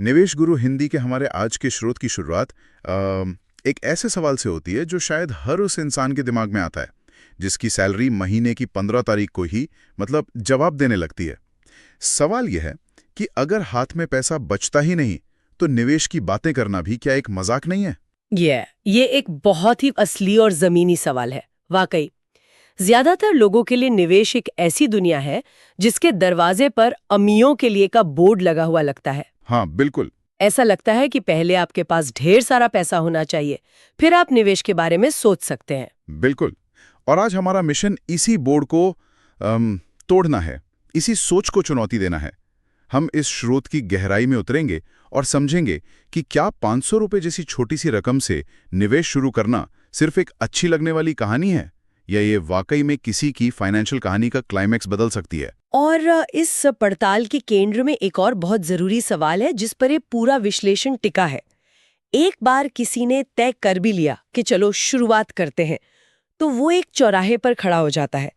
निवेश गुरु हिंदी के हमारे आज के स्रोत की शुरुआत एक ऐसे सवाल से होती है जो शायद हर उस इंसान के दिमाग में आता है जिसकी सैलरी महीने की 15 तारीख को ही जवाब देने लगती है। सवाल यह है कि अगर हाथ में पैसा बचता ही नहीं तो निवेश की बातें करना भी क्या एक मजाक नहीं है? ये एक बहुत ही असली और जमीनी सवाल है। वाकई ज्यादातर लोगों के लिए निवेश एक ऐसी दुनिया है जिसके दरवाजे पर अमीरों के लिए का बोर्ड लगा हुआ लगता है। हाँ बिल्कुल। ऐसा लगता है कि पहले आपके पास ढेर सारा पैसा होना चाहिए, फिर आप निवेश के बारे में सोच सकते हैं। बिल्कुल। और आज हमारा मिशन इसी बोर्ड को तोड़ना है, इसी सोच को चुनौती देना है। हम इस स्रोत की गहराई में उतरेंगे और समझेंगे कि क्या 500 रुपए जैसी छोटी सी रकम से निवेश शुरू करना सिर्फ एक अच्छी लगने वाली कहानी है या ये वाकई में किसी की फाइनेंशियल कहानी का क्लाइमैक्स बदल सकती है। और इस पड़ताल के केंद्र में एक और बहुत जरूरी सवाल है जिस पर ये पूरा विश्लेषण टिका है। एक बार किसी ने तय कर भी लिया कि चलो शुरुआत करते हैं, तो वो एक चौराहे पर खड़ा हो जाता है।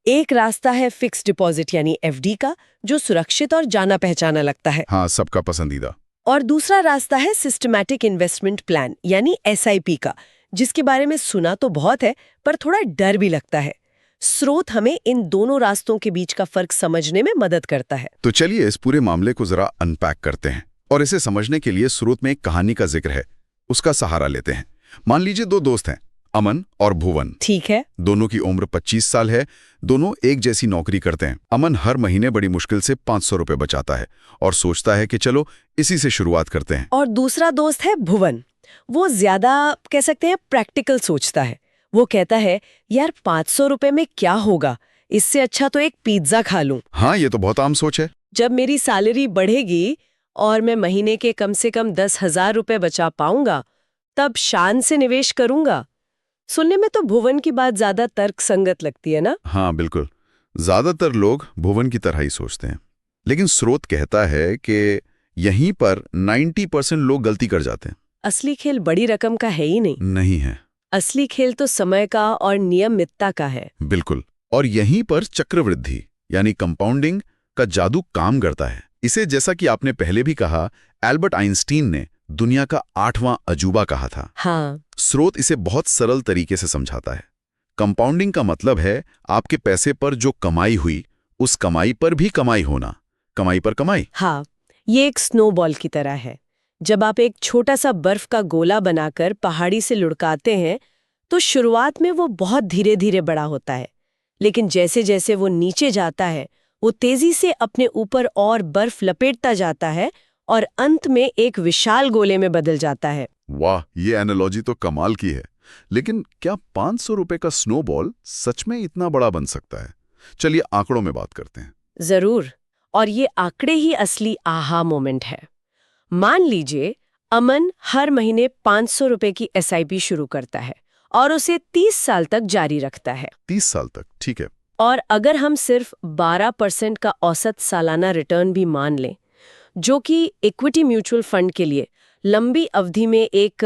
एक रास्ता है फिक्स डिपॉजिट यानी एफडी का, जो सुरक्षित और जाना पहचाना लगता है। हाँ, सबका पसंदीदा। और दूसरा रास्ता है सिस्टमैटिक इन्वेस्टमेंट प्लान यानी एसआईपी का, जिसके बारे में सुना तो बहुत है पर थोड़ा डर भी लगता है। स्रोत हमें इन दोनों रास्तों के बीच का फर्क समझने में मदद करता है। तो चलिए इस पूरे मामले को जरा अनपैक करते हैं और इसे समझने के लिए स्रोत में एक कहानी का जिक्र है, उसका सहारा लेते हैं। मान लीजिए दो दोस्त हैं, अमन और भुवन। ठीक है। दोनों की उम्र 25 साल है, दोनों एक जैसी नौकरी करते हैं। अमन हर महीने बड़ी मुश्किल से 500 रुपए बचाता है और सोचता है कि चलो इसी से शुरुआत करते हैं। और दूसरा दोस्त है भुवन। वो ज्यादा कह सकते हैं प्रैक्टिकल सोचता है। वो कहता है यार 500 रुपए में क्या होगा, इससे अच्छा तो एक पिज्जा खा लूं। हाँ, ये तो बहुत आम सोच है। जब मेरी सैलरी बढ़ेगी और मैं महीने के कम से कम 10,000 रुपए बचा पाऊंगा तब शान से निवेश करूंगा। सुनने में तो भुवन की बात ज्यादा तर्कसंगत लगती है ना? हाँ बिल्कुल, ज्यादातर लोग भुवन की तरह ही सोचते हैं। लेकिन स्रोत कहता है कि यहीं पर 90% लोग गलती कर जाते हैं। असली खेल बड़ी रकम का है ही नहीं है। असली खेल तो समय का और नियमितता का है। बिल्कुल। और यहीं पर चक्रवृद्धि यानी कंपाउंडिंग का जादू काम करता है। इसे, जैसा कि आपने पहले भी कहा, एल्बर्ट आइंस्टीन ने दुनिया का 8वां अजूबा कहा था। हाँ। स्रोत इसे बहुत सरल तरीके से समझाता है। कंपाउंडिंग का मतलब है आपके पैसे पर जो कमाई हुई उस कमाई पर भी कमाई होना, कमाई पर कमाई। हाँ, ये एक स्नोबॉल की तरह है। जब आप एक छोटा सा बर्फ का गोला बनाकर पहाड़ी से लुढ़काते हैं तो शुरुआत में वो बहुत धीरे धीरे बड़ा होता है, लेकिन जैसे जैसे वो नीचे जाता है वो तेजी से अपने ऊपर और बर्फ लपेटता जाता है और अंत में एक विशाल गोले में बदल जाता है। वाह, ये एनालॉजी तो कमाल की है। लेकिन क्या 500 रुपए का स्नोबॉल सच में इतना बड़ा बन सकता है? चलिए आंकड़ों में बात करते हैं। जरूर। और ये आंकड़े ही असली आहा मोमेंट है। मान लीजिए अमन हर महीने 500 रुपए की एसआईपी शुरू करता है और उसे 30 साल तक जारी रखता है। 30 साल तक, ठीक है। और अगर हम सिर्फ 12% का औसत सालाना रिटर्न भी मान लें, जो कि इक्विटी म्यूचुअल फंड के लिए लंबी अवधि में एक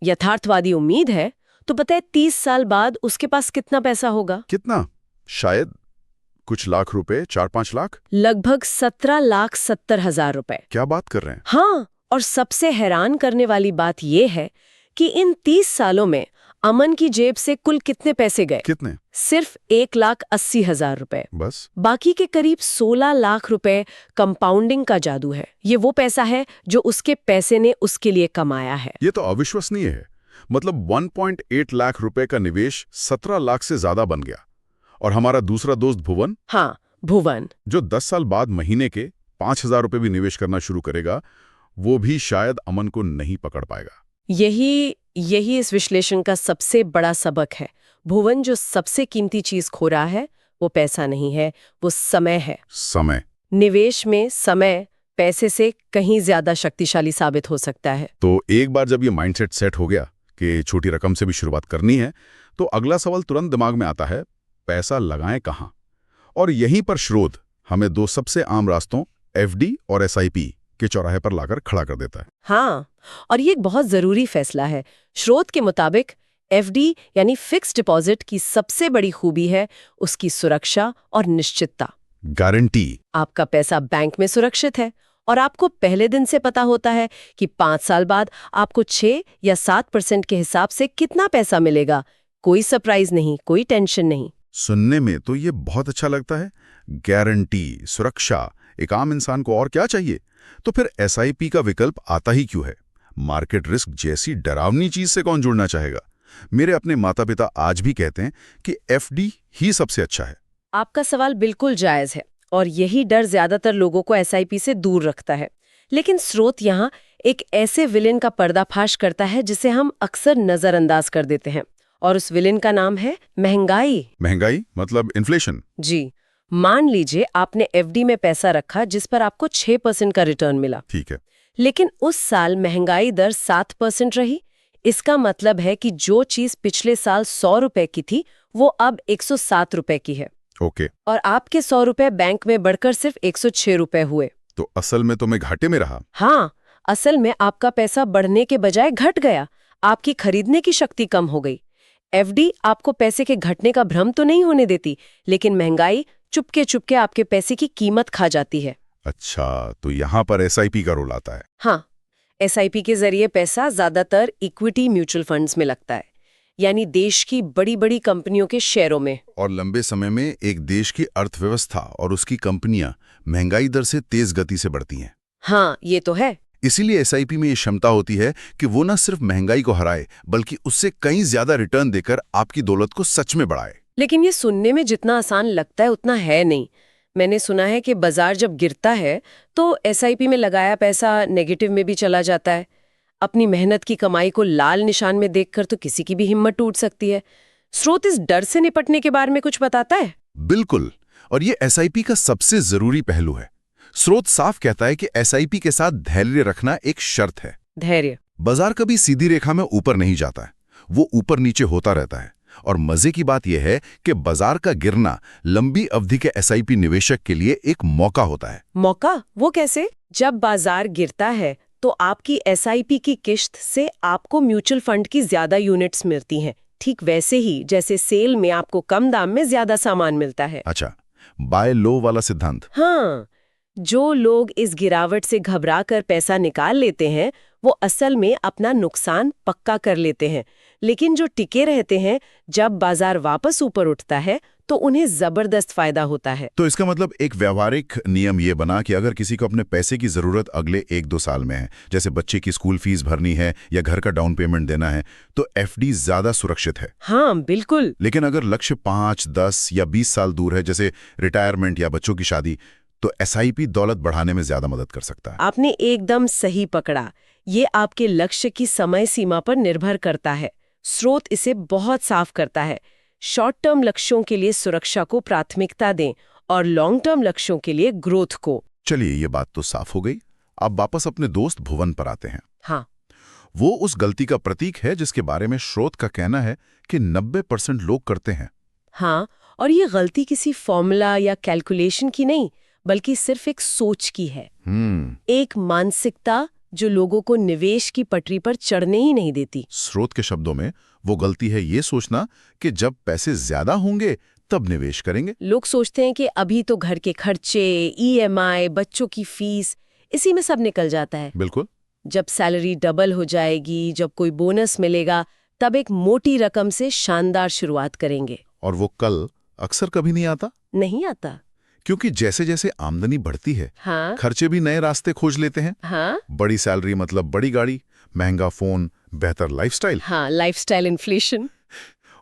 यथार्थवादी उम्मीद है, तो पता है 30 साल बाद उसके पास कितना पैसा होगा? कितना? शायद कुछ लाख रुपए, 4-5 लाख? लगभग 17,70,000 रुपए। क्या बात कर रहे हैं? हाँ, और सबसे हैरान करने वाली बात यह है कि इन 30 सालों में अमन की जेब से कुल कितने पैसे गए? कितने? सिर्फ 1,80,000 रुपए। बस? बाकी के करीब 16 लाख रुपए कंपाउंडिंग का जादू है। ये वो पैसा है जो उसके पैसे ने उसके लिए कमाया है। ये तो अविश्वसनीय है। मतलब 1.8 लाख रुपए का निवेश 17 लाख से ज्यादा बन गया। और हमारा दूसरा दोस्त भुवन? हाँ, भुवन, जो 10 साल बाद महीने के 5,000 रुपए भी निवेश करना शुरू करेगा, वो भी शायद अमन को नहीं पकड़ पाएगा। यही इस विश्लेषण का सबसे बड़ा सबक है। भुवन जो सबसे कीमती चीज खो रहा है वो पैसा नहीं है, वो समय है। समय। निवेश में समय पैसे से कहीं ज्यादा शक्तिशाली साबित हो सकता है। तो एक बार जब ये माइंडसेट सेट हो गया कि छोटी रकम से भी शुरुआत करनी है, तो अगला सवाल तुरंत दिमाग में आता है, पैसा लगाएं कहां? और यहीं पर स्रोत हमें दो सबसे आम रास्तों एफडी और एसआईपी के चौराहे पर लाकर खड़ा कर देता है। हाँ, और ये एक बहुत जरूरी फैसला है। स्रोत के मुताबिक एफडी यानी फिक्स डिपॉजिट की सबसे बड़ी खूबी है उसकी सुरक्षा और निश्चितता। गारंटी। आपका पैसा बैंक में सुरक्षित है और आपको पहले दिन से पता होता है कि 5 साल बाद आपको 6 या 7% के हिसाब से कितना पैसा मिलेगा। कोई सरप्राइज नहीं, कोई टेंशन नहीं। सुनने में तो ये बहुत अच्छा लगता है। गारंटी, सुरक्षा, एक आम इंसान को और क्या चाहिए? तो फिर एसआईपी का विकल्प आता ही क्यों है? मार्केट रिस्क जैसी डरावनी चीज से कौन जुड़ना चाहेगा? मेरे अपने माता पिता आज भी कहते हैं कि एफडी ही सबसे अच्छा है। आपका सवाल बिल्कुल जायज है और यही डर ज्यादातर लोगों को एसआईपी से दूर रखता है। लेकिन स्रोत यहाँ एक ऐसे विलेन का पर्दाफाश करता है जिसे हम अक्सर नजरअंदाज कर देते हैं, और उस विलेन का नाम है महंगाई। महंगाई मतलब इन्फ्लेशन? जी। मान लीजिए आपने एफडी में पैसा रखा जिस पर आपको 6% का रिटर्न मिला। ठीक है। लेकिन उस साल महंगाई दर 7% रही। इसका मतलब है कि जो चीज पिछले साल 100 रुपए की थी वो अब 107 रुपए की है। ओके। और आपके 100 रुपए बैंक में बढ़कर सिर्फ 106 रुपए हुए। तो असल में तो मैं घाटे में रहा। हाँ, असल में आपका पैसा बढ़ने के बजाय घट गया। आपकी खरीदने की शक्ति कम हो गई। एफडी आपको पैसे के घटने का भ्रम तो नहीं होने देती, लेकिन महंगाई चुपके चुपके आपके पैसे की कीमत खा जाती है। अच्छा, तो यहाँ पर एसआईपी का रोल आता है। हाँ, एसआईपी के जरिए पैसा ज्यादातर इक्विटी म्यूचुअल फंड्स में लगता है, यानी देश की बड़ी बड़ी कंपनियों के शेयरों में। और लंबे समय में एक देश की अर्थव्यवस्था और उसकी कंपनियां महंगाई दर से तेज गति से बढ़ती हैं। हाँ, ये तो है। इसीलिए एसआईपी में ये क्षमता होती है कि वो न सिर्फ महंगाई को हराए बल्कि उससे कहीं ज्यादा रिटर्न देकर आपकी दौलत को सच में बढ़ाए। लेकिन ये सुनने में जितना आसान लगता है उतना है नहीं। मैंने सुना है कि बाजार जब गिरता है तो एसआईपी में लगाया पैसा नेगेटिव में भी चला जाता है। अपनी मेहनत की कमाई को लाल निशान में देखकर तो किसी की भी हिम्मत टूट सकती है। स्रोत इस डर से निपटने के बारे में कुछ बताता है? बिल्कुल, और ये एसआईपी का सबसे जरूरी पहलू है। स्रोत साफ कहता है कि एसआईपी के साथ धैर्य रखना एक शर्त है। धैर्य? बाजार कभी सीधी रेखा में ऊपर नहीं जाता है, वो ऊपर नीचे होता रहता है। और मजे की बात यह है कि बाजार का गिरना लंबी अवधि के एसआईपी निवेशक के लिए एक मौका होता है। मौका? वो कैसे? जब बाजार गिरता है तो आपकी एसआईपी की किश्त से आपको म्यूचुअल फंड की ज्यादा यूनिट्स मिलती हैं, ठीक वैसे ही जैसे सेल में आपको कम दाम में ज्यादा सामान मिलता है। अच्छा, बाय लो वाला सिद्धांत। हाँ, जो लोग इस गिरावट से घबराकर पैसा निकाल लेते हैं वो असल में अपना नुकसान पक्का कर लेते हैं, लेकिन जो टिके रहते हैं, जब बाजार वापस ऊपर उठता है तो उन्हें जबरदस्त फायदा होता है। तो इसका मतलब एक व्यावहारिक नियम ये बना कि अगर किसी को अपने पैसे की जरूरत अगले 1-2 साल में है, जैसे बच्चे की स्कूल फीस भरनी है या घर का डाउन पेमेंट देना है, तो एफडी ज्यादा सुरक्षित है। हाँ, बिल्कुल। लेकिन अगर लक्ष्य 5, 10 या 20 साल दूर है, जैसे रिटायरमेंट या बच्चों की शादी, तो एसआईपी दौलत बढ़ाने में ज्यादा मदद कर सकता है। आपने एकदम सही पकड़ा। ये आपके लक्ष्य की समय सीमा पर निर्भर करता है। स्रोत इसे बहुत साफ करता है। शॉर्ट टर्म लक्ष्यों के लिए सुरक्षा को प्राथमिकता दें और लॉन्ग टर्म लक्ष्यों के लिए ग्रोथ को। चलिए, ये बात तो साफ हो गई। अब वापस अपने दोस्त भुवन पर आते हैं। हाँ, वो उस गलती का प्रतीक है जिसके बारे में स्रोत का कहना है कि 90% लोग करते हैं। हाँ, और ये गलती किसी फॉर्मूला या कैलकुलेशन की नहीं, बल्कि सिर्फ एक सोच की है। एक मानसिकता जो लोगों को निवेश की पटरी पर चढ़ने ही नहीं देती। स्रोत के शब्दों में वो गलती है ये सोचना कि जब पैसे ज्यादा होंगे तब निवेश करेंगे। लोग सोचते हैं कि अभी तो घर के खर्चे, ईएमआई, बच्चों की फीस, इसी में सब निकल जाता है। बिल्कुल। जब सैलरी डबल हो जाएगी, जब कोई बोनस मिलेगा, तब एक मोटी रकम से शानदार शुरुआत करेंगे। और वो कल अक्सर कभी नहीं आता। नहीं आता, क्योंकि जैसे जैसे आमदनी बढ़ती है, हाँ, खर्चे भी नए रास्ते खोज लेते हैं। हाँ, बड़ी सैलरी मतलब बड़ी गाड़ी, महंगा फोन, बेहतर लाइफस्टाइल। हाँ, लाइफस्टाइल इन्फ्लेशन।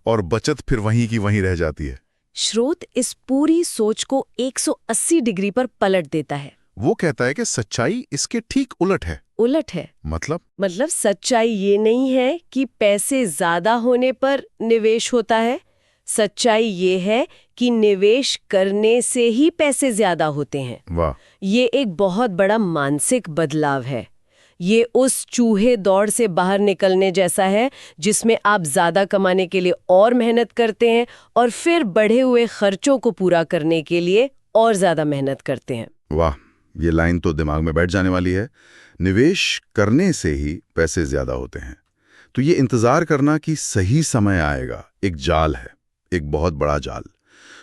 और बचत फिर वहीं की वहीं रह जाती है। स्रोत इस पूरी सोच को 180 डिग्री पर पलट देता है। वो कहता है कि सच्चाई इसके ठीक उलट है। उलट है? मतलब सच्चाई ये नहीं है कि पैसे ज्यादा होने पर निवेश होता है। सच्चाई ये है कि निवेश करने से ही पैसे ज्यादा होते हैं। वाह, ये एक बहुत बड़ा मानसिक बदलाव है। ये उस चूहे दौड़ से बाहर निकलने जैसा है जिसमें आप ज्यादा कमाने के लिए और मेहनत करते हैं और फिर बढ़े हुए खर्चों को पूरा करने के लिए और ज्यादा मेहनत करते हैं। वाह, ये लाइन तो दिमाग में बैठ जाने वाली है। निवेश करने से ही पैसे ज्यादा होते हैं। तो ये इंतजार करना कि सही समय आएगा एक जाल है, एक बहुत बड़ा जाल।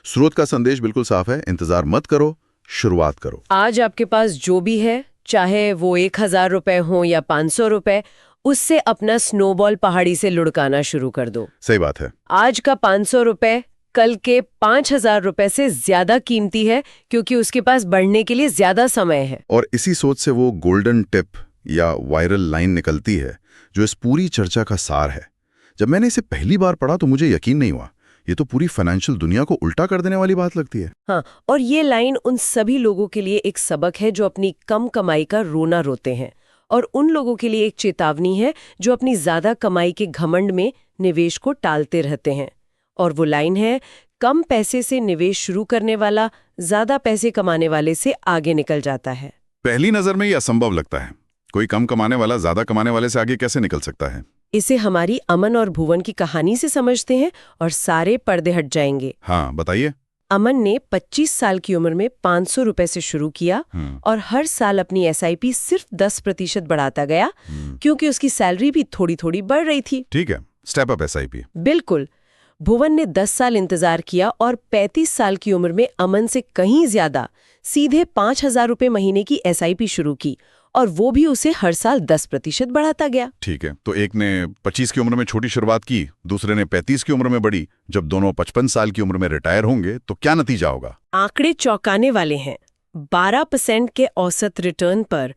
स्रोत का संदेश बिल्कुल साफ है, इंतजार मत करो, शुरुआत करो। आज आपके पास जो भी है, चाहे वो 1000 रुपए हो या 500 रुपए, उससे अपना स्नोबॉल पहाड़ी से लुढ़काना शुरू कर दो। सही बात है। आज का 500 रुपए कल के 5000 रुपए से ज्यादा कीमती है, क्योंकि उसके पास बढ़ने के लिए ज्यादा समय है। और इसी सोच से वो गोल्डन टिप या वायरल लाइन निकलती है जो इस पूरी चर्चा का सार है। जब मैंने इसे पहली बार पढ़ा तो मुझे यकीन नहीं हुआ। ये तो पूरी फाइनेंशियल दुनिया को उल्टा कर देने वाली बात लगती है। हाँ, और ये लाइन उन सभी लोगों के लिए एक सबक है जो अपनी कम कमाई का रोना रोते हैं, और उन लोगों के लिए एक चेतावनी है जो अपनी ज्यादा कमाई के घमंड में निवेश को टालते रहते हैं। और वो लाइन है, कम पैसे से निवेश शुरू करने वाला ज्यादा पैसे कमाने वाले से आगे निकल जाता है। पहली नजर में ये असंभव लगता है। कोई कम कमाने वाला ज्यादा कमाने वाले से आगे कैसे निकल सकता है? इसे हमारी अमन और भुवन की कहानी से समझते हैं और सारे पर्दे हट जाएंगे। हाँ, बताइए। अमन ने 25 साल की उम्र में 500 रुपए से शुरू किया और हर साल अपनी SIP सिर्फ 10% बढ़ाता गया, क्योंकि उसकी सैलरी भी थोड़ी थोड़ी बढ़ रही थी। ठीक है, स्टेप अप SIP। बिल्कुल। भुवन ने 10 साल इंतजार किया और 35 साल की उम्र में अमन से कहीं ज्यादा सीधे 5000 रुपए महीने की SIP शुरू की, और वो भी उसे हर साल 10% बढ़ाता गया। ठीक है, तो एक ने 25 की उम्र में छोटी शुरुआत की, दूसरे ने 35 की उम्र में बढ़ी। जब दोनों 55 साल की उम्र में रिटायर होंगे तो क्या नतीजा होगा? आंकड़े चौंकाने वाले हैं। 12% के औसत रिटर्न पर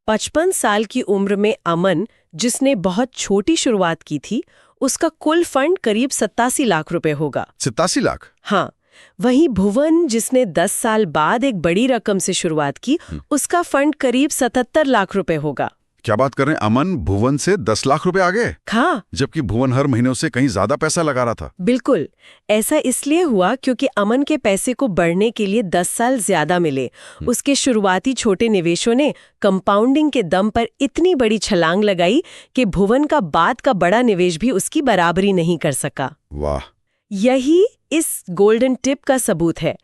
55 साल की उम्र में अमन, जिसने बहुत छोटी शुरुआत की थी, उसका कुल फंड करीब 87 लाख रुपए होगा। 87 लाख? हाँ। वहीं भुवन, जिसने 10 साल बाद एक बड़ी रकम से शुरुआत की, उसका फंड करीब 77 लाख रुपए होगा। क्या बात कर रहे हैं? अमन भुवन से 10 लाख रुपए आगे? हाँ। जबकि भुवन हर महीने उससे कहीं ज्यादा पैसा लगा रहा था। बिल्कुल। ऐसा इसलिए हुआ क्योंकि अमन के पैसे को बढ़ने के लिए 10 साल ज्यादा मिले। उसके शुरुआती छोटे निवेशों ने कंपाउंडिंग के दम पर इतनी बड़ी छलांग लगाई कि भुवन का बाद का बड़ा निवेश भी उसकी बराबरी नहीं कर सका। वाह। यही इस गोल्डन टिप का सबूत है।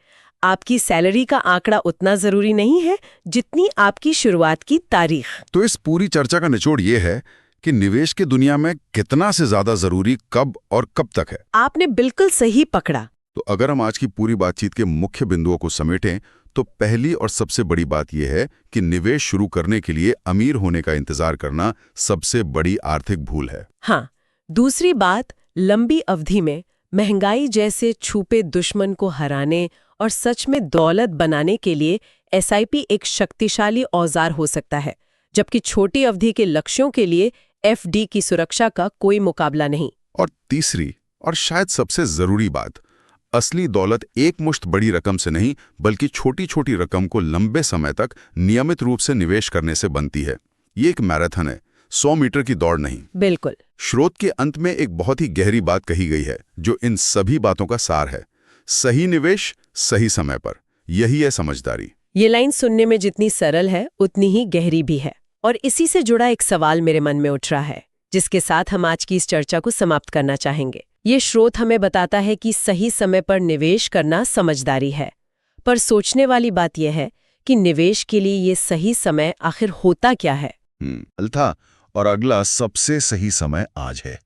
आपकी सैलरी का आंकड़ा उतना जरूरी नहीं है जितनी आपकी शुरुआत की तारीख। तो इस पूरी चर्चा का निचोड़ ये है कि निवेश की दुनिया में कितना से ज्यादा जरूरी कब और कब तक है। आपने बिल्कुल सही पकड़ा। तो अगर हम आज की पूरी बातचीत के मुख्य बिंदुओं को समेटें तो पहली और सबसे बड़ी बात यह है कि निवेश शुरू करने के लिए अमीर होने का इंतजार करना सबसे बड़ी आर्थिक भूल है। हाँ। दूसरी बात, लंबी अवधि में महंगाई जैसे छुपे दुश्मन को हराने और सच में दौलत बनाने के लिए SIP एक शक्तिशाली औजार हो सकता है, जबकि छोटी अवधि के लक्ष्यों के लिए FD की सुरक्षा का कोई मुकाबला नहीं। और तीसरी और शायद सबसे जरूरी बात, असली दौलत एक मुश्त बड़ी रकम से नहीं बल्कि छोटी छोटी रकम को लंबे समय तक नियमित रूप से निवेश करने से बनती है। ये एक मैराथन है, 100 मीटर की दौड़ नहीं। बिल्कुल। स्रोत के अंत में एक बहुत ही गहरी बात कही गई है जो इन सभी बातों का सार है। सही निवेश सही समय पर, यही है समझदारी। ये लाइन सुनने में जितनी सरल है उतनी ही गहरी भी है। और इसी से जुड़ा एक सवाल मेरे मन में उठ रहा है, जिसके साथ हम आज की इस चर्चा को समाप्त करना चाहेंगे। ये स्रोत हमें बताता है कि सही समय पर निवेश करना समझदारी है, पर सोचने वाली बात यह है कि निवेश के लिए ये सही समय आखिर होता क्या है। अलथा, और अगला सबसे सही समय आज है।